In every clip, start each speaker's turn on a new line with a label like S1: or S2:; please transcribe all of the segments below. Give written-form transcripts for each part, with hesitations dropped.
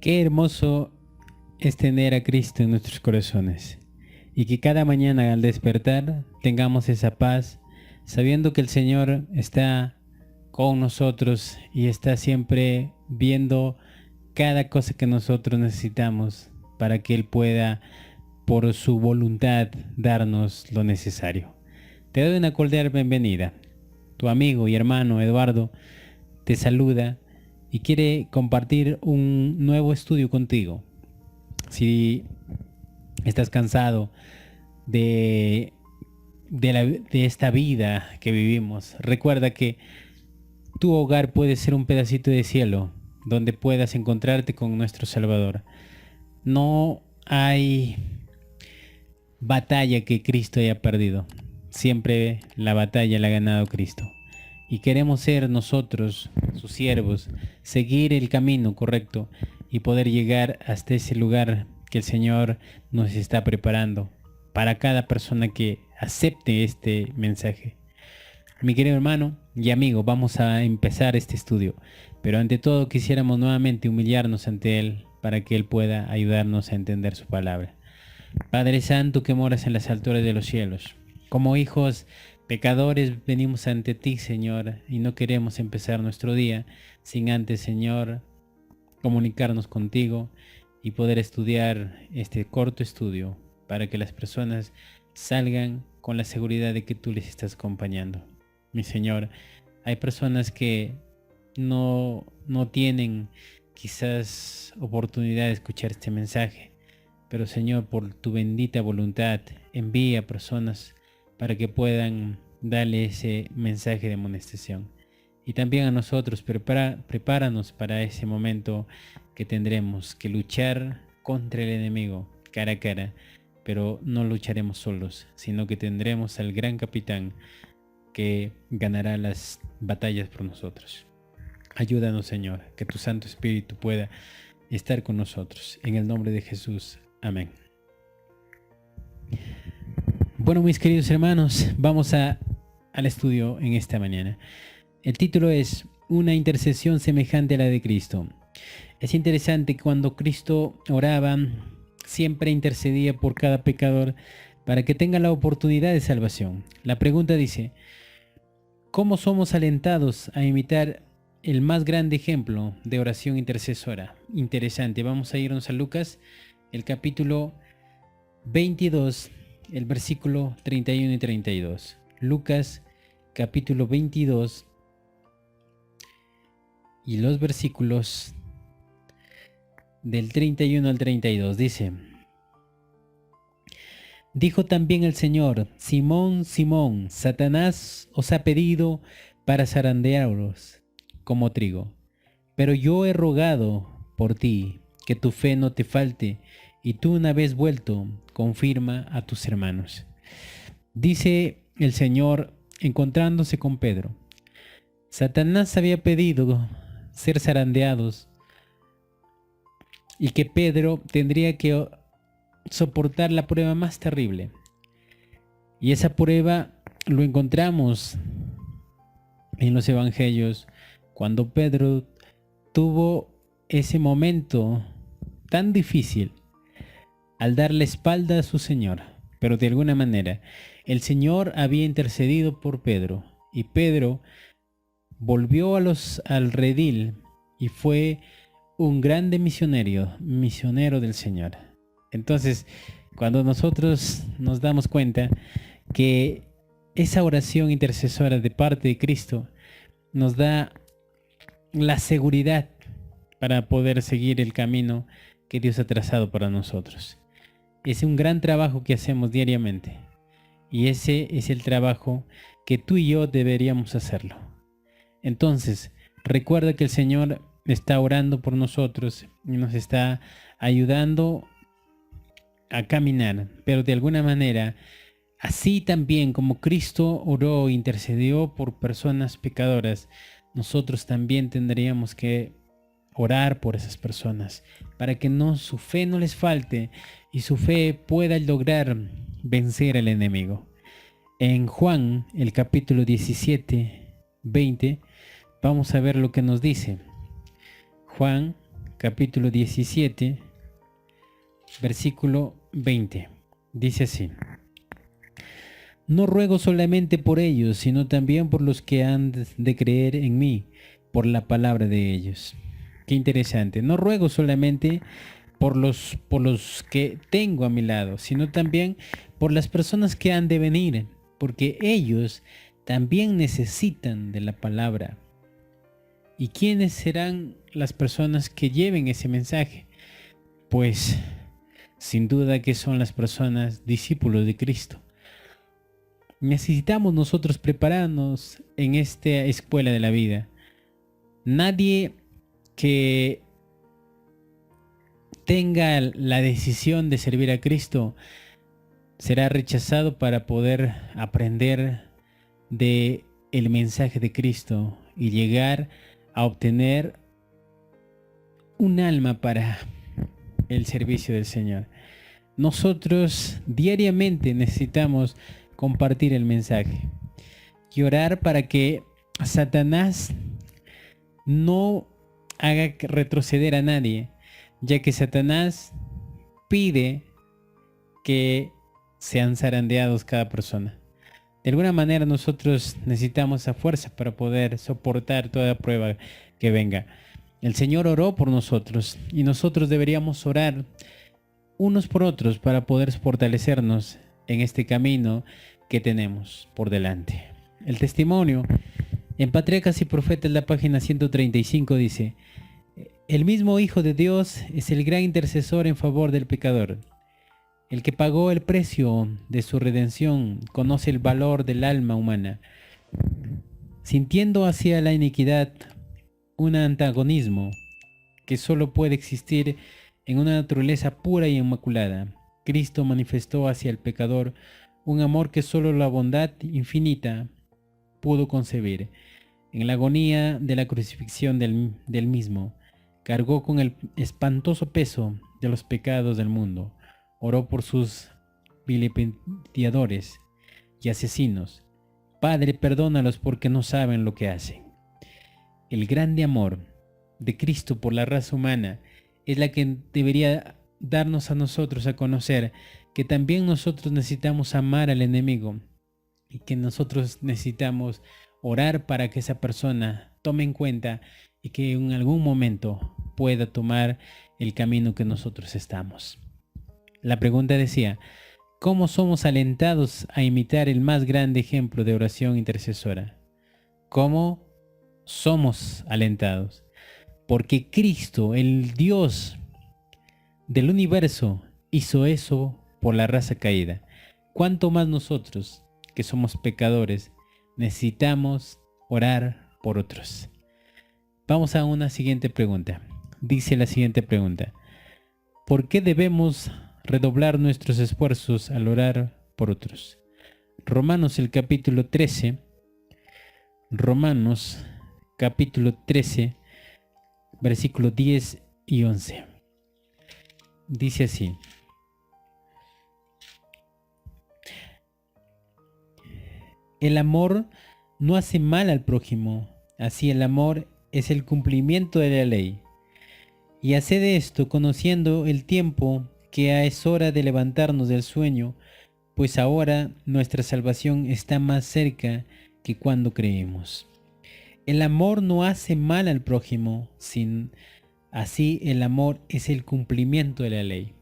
S1: Qué hermoso es tener a Cristo en nuestros corazones y que cada mañana al despertar tengamos esa paz, sabiendo que el Señor está con nosotros y está siempre viendo cada cosa que nosotros necesitamos para que Él pueda, por su voluntad, darnos lo necesario. Te doy una cordial bienvenida. Tu amigo y hermano Eduardo te saluda y quiere compartir un nuevo estudio contigo. Si estás cansado de, de esta vida que vivimos, recuerda que tu hogar puede ser un pedacito de cielo donde puedas encontrarte con nuestro Salvador. No hay batalla que Cristo haya perdido. Siempre la batalla la ha ganado Cristo. Y queremos ser nosotros, sus siervos, seguir el camino correcto y poder llegar hasta ese lugar que el Señor nos está preparando para cada persona que acepte este mensaje. Mi querido hermano y amigo, vamos a empezar este estudio, pero ante todo quisiéramos nuevamente humillarnos ante Él para que Él pueda ayudarnos a entender su palabra. Padre Santo que moras en las alturas de los cielos, como hijos pecadores venimos ante ti, Señor, y no queremos empezar nuestro día sin antes, Señor, comunicarnos contigo y poder estudiar este corto estudio para que las personas salgan con la seguridad de que tú les estás acompañando. Mi Señor, hay personas que no tienen quizás oportunidad de escuchar este mensaje, pero Señor, por tu bendita voluntad, envía personas para que puedan darle ese mensaje de amonestación. Y también a nosotros, prepáranos para ese momento que tendremos que luchar contra el enemigo cara a cara, pero no lucharemos solos, sino que tendremos al gran capitán que ganará las batallas por nosotros. Ayúdanos, Señor, que tu Santo Espíritu pueda estar con nosotros. En el nombre de Jesús. Amén. Bueno, mis queridos hermanos, vamos al estudio en esta mañana. El título es Una intercesión semejante a la de Cristo. Es interesante que cuando Cristo oraba, siempre intercedía por cada pecador para que tenga la oportunidad de salvación. La pregunta dice, ¿cómo somos alentados a imitar el más grande ejemplo de oración intercesora? Interesante, vamos a irnos a Lucas, el capítulo 22, el versículo 31 y 32. Lucas, capítulo 22, y los versículos del 31 al 32 dice: Dijo también el Señor: Simón, Simón, Satanás os ha pedido para zarandearos como trigo, pero yo he rogado por ti que tu fe no te falte, y tú, una vez vuelto, confirma a tus hermanos. Dice el Señor encontrándose con Pedro: Satanás había pedido ser zarandeados y que Pedro tendría que soportar la prueba más terrible. Y esa prueba lo encontramos en los evangelios cuando Pedro tuvo ese momento tan difícil al dar la espalda a su Señor. Pero de alguna manera el Señor había intercedido por Pedro y Pedro volvió al redil y fue un grande misionero del Señor. Entonces, cuando nosotros nos damos cuenta que esa oración intercesora de parte de Cristo nos da la seguridad para poder seguir el camino que Dios ha trazado para nosotros. Es un gran trabajo que hacemos diariamente y ese es el trabajo que tú y yo deberíamos hacerlo. Entonces, recuerda que el Señor está orando por nosotros y nos está ayudando a caminar, pero de alguna manera, así también como Cristo oró e intercedió por personas pecadoras, nosotros también tendríamos que orar por esas personas para que su fe no les falte y su fe pueda lograr vencer al enemigo. En Juan, el capítulo 17, 20, vamos a ver lo que nos dice. Juan, capítulo 17, versículo 20. Dice así: No ruego solamente por ellos, sino también por los que han de creer en mí, por la palabra de ellos. Qué interesante. No ruego solamente por los que tengo a mi lado, sino también por las personas que han de venir, porque ellos también necesitan de la palabra. ¿Y quiénes serán las personas que lleven ese mensaje? Pues sin duda que son las personas discípulos de Cristo. Necesitamos nosotros prepararnos en esta escuela de la vida. Nadie que tenga la decisión de servir a Cristo será rechazado para poder aprender de el mensaje de Cristo y llegar a obtener un alma para el servicio del Señor. Nosotros diariamente necesitamos compartir el mensaje y orar para que Satanás no haga retroceder a nadie, ya que Satanás pide que sean zarandeados cada persona. De alguna manera nosotros necesitamos esa fuerza para poder soportar toda prueba que venga. El Señor oró por nosotros y nosotros deberíamos orar unos por otros para poder fortalecernos en este camino que tenemos por delante. El testimonio en Patriarcas y Profetas, la página 135 dice: el mismo Hijo de Dios es el gran intercesor en favor del pecador. El que pagó el precio de su redención conoce el valor del alma humana, sintiendo hacia la iniquidad un antagonismo que solo puede existir en una naturaleza pura y inmaculada. Cristo manifestó hacia el pecador un amor que solo la bondad infinita pudo concebir. En la agonía de la crucifixión del mismo, cargó con el espantoso peso de los pecados del mundo. Oró por sus vilipendiadores y asesinos. Padre, perdónalos porque no saben lo que hacen. El grande amor de Cristo por la raza humana es la que debería darnos a nosotros a conocer que también nosotros necesitamos amar al enemigo y que nosotros necesitamos orar para que esa persona tome en cuenta y que en algún momento pueda tomar el camino que nosotros estamos. La pregunta decía: ¿cómo somos alentados a imitar el más grande ejemplo de oración intercesora? ¿Cómo somos alentados? Porque Cristo, el Dios del universo, hizo eso por la raza caída. ¿Cuánto más nosotros, que somos pecadores, necesitamos orar por otros? Vamos a una siguiente pregunta. Dice la siguiente pregunta: ¿por qué debemos redoblar nuestros esfuerzos al orar por otros? Romanos el capítulo 13. Romanos capítulo 13, versículos 10 y 11. Dice así: el amor no hace mal al prójimo, así el amor es el cumplimiento de la ley. Y haced esto conociendo el tiempo, que ya es hora de levantarnos del sueño, pues ahora nuestra salvación está más cerca que cuando creímos. El amor no hace mal al prójimo, así el amor es el cumplimiento de la ley.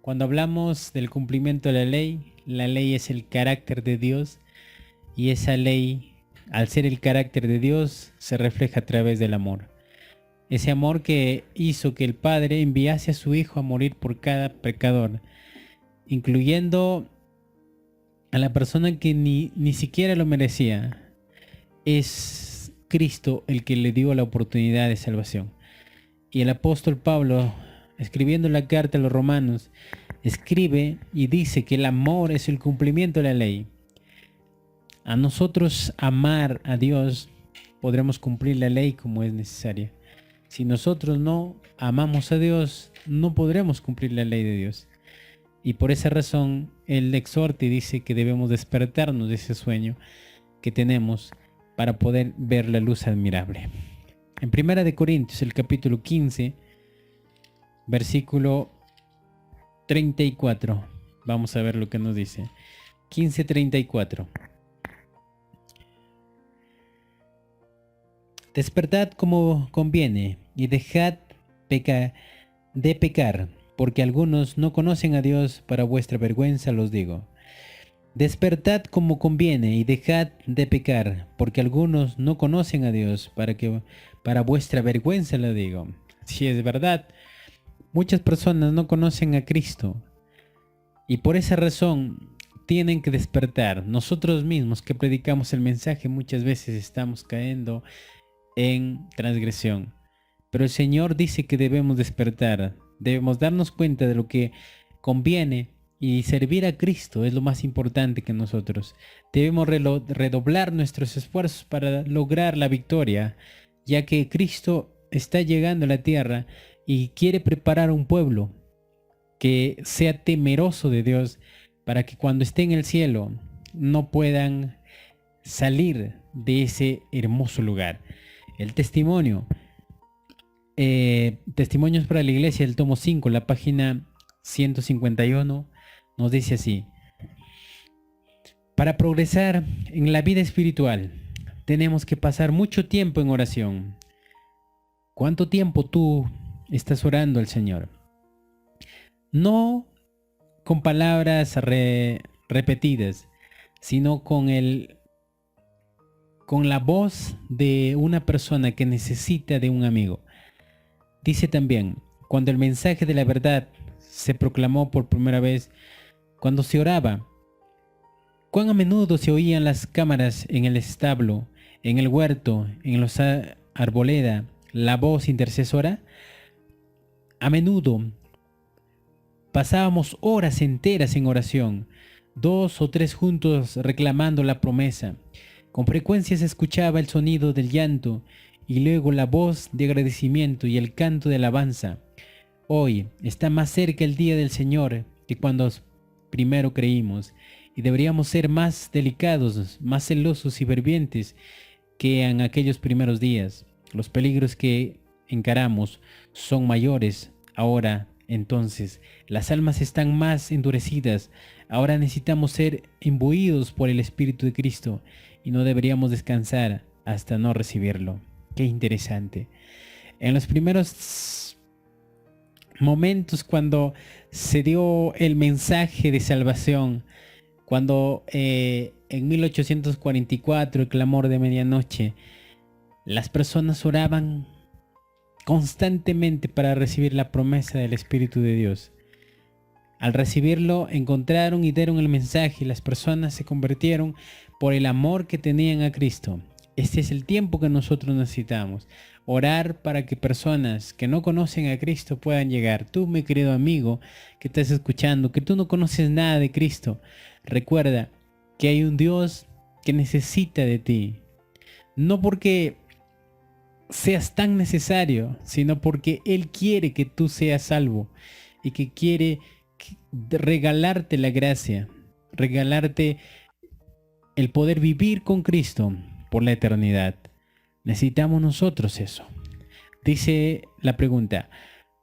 S1: Cuando hablamos del cumplimiento de la ley es el carácter de Dios, y esa ley, al ser el carácter de Dios, se refleja a través del amor. Ese amor que hizo que el Padre enviase a su Hijo a morir por cada pecador, incluyendo a la persona que ni siquiera lo merecía. Es Cristo el que le dio la oportunidad de salvación. Y el apóstol Pablo, escribiendo la carta a los romanos, escribe y dice que el amor es el cumplimiento de la ley. A nosotros amar a Dios, podremos cumplir la ley como es necesaria. Si nosotros no amamos a Dios, no podremos cumplir la ley de Dios. Y por esa razón, Él exhorta y dice que debemos despertarnos de ese sueño que tenemos para poder ver la luz admirable. En 1 Corintios, el capítulo 15, versículo 34. Vamos a ver lo que nos dice. 15:34. Despertad como conviene y dejad de pecar, porque algunos no conocen a Dios, para vuestra vergüenza los digo. Despertad como conviene y dejad de pecar, porque algunos no conocen a Dios, para vuestra vergüenza lo digo. Si es verdad, muchas personas no conocen a Cristo y por esa razón tienen que despertar. Nosotros mismos que predicamos el mensaje muchas veces estamos cayendo en transgresión. Pero el Señor dice que debemos despertar, debemos darnos cuenta de lo que conviene y servir a Cristo es lo más importante que nosotros. Debemos redoblar nuestros esfuerzos para lograr la victoria, ya que Cristo está llegando a la tierra y quiere preparar un pueblo que sea temeroso de Dios para que cuando esté en el cielo no puedan salir de ese hermoso lugar. El testimonio, Testimonios para la Iglesia, el tomo 5, la página 151, nos dice así: para progresar en la vida espiritual, tenemos que pasar mucho tiempo en oración. ¿Cuánto tiempo tú estás orando al Señor? No con palabras repetidas, sino con la voz de una persona que necesita de un amigo. Dice también, cuando el mensaje de la verdad se proclamó por primera vez, cuando se oraba, cuán a menudo se oían las cámaras en el establo, en el huerto, en los arboleda, la voz intercesora. A menudo pasábamos horas enteras en oración, 2 o 3 juntos reclamando la promesa. Con frecuencia se escuchaba el sonido del llanto y luego la voz de agradecimiento y el canto de alabanza. Hoy está más cerca el día del Señor que cuando primero creímos, y deberíamos ser más delicados, más celosos y fervientes que en aquellos primeros días. Los peligros que encaramos son mayores ahora. Entonces, las almas están más endurecidas. Ahora necesitamos ser imbuidos por el Espíritu de Cristo y no deberíamos descansar hasta no recibirlo. Qué interesante. En los primeros momentos cuando se dio el mensaje de salvación, cuando en 1844, el clamor de medianoche, las personas oraban constantemente para recibir la promesa del Espíritu de Dios. Al recibirlo, encontraron y dieron el mensaje y las personas se convirtieron por el amor que tenían a Cristo. Este es el tiempo que nosotros necesitamos. Orar para que personas que no conocen a Cristo puedan llegar. Tú, mi querido amigo, que estás escuchando, que tú no conoces nada de Cristo, recuerda que hay un Dios que necesita de ti. No porque seas tan necesario, sino porque Él quiere que tú seas salvo y que quiere regalarte la gracia, regalarte el poder vivir con Cristo por la eternidad. Necesitamos nosotros eso. Dice la pregunta: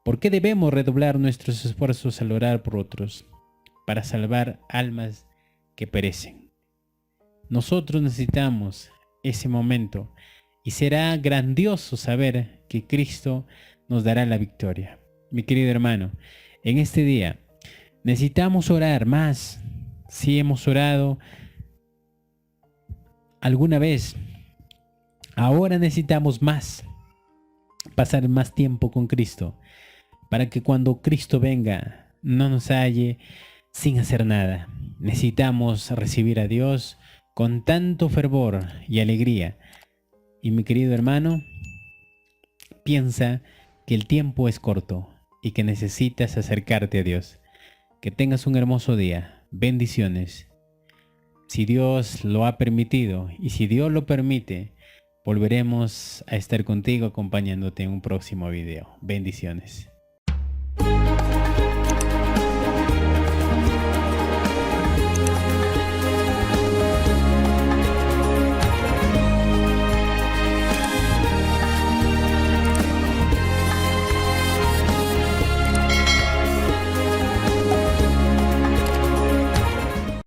S1: ¿por qué debemos redoblar nuestros esfuerzos al orar por otros? Para salvar almas que perecen. Nosotros necesitamos ese momento y será grandioso saber que Cristo nos dará la victoria. Mi querido hermano, en este día necesitamos orar más. Si hemos orado alguna vez, ahora necesitamos más, pasar más tiempo con Cristo, para que cuando Cristo venga no nos halle sin hacer nada. Necesitamos recibir a Dios con tanto fervor y alegría. Y mi querido hermano, piensa que el tiempo es corto y que necesitas acercarte a Dios. Que tengas un hermoso día. Bendiciones. Si Dios lo ha permitido y si Dios lo permite, volveremos a estar contigo acompañándote en un próximo video. Bendiciones.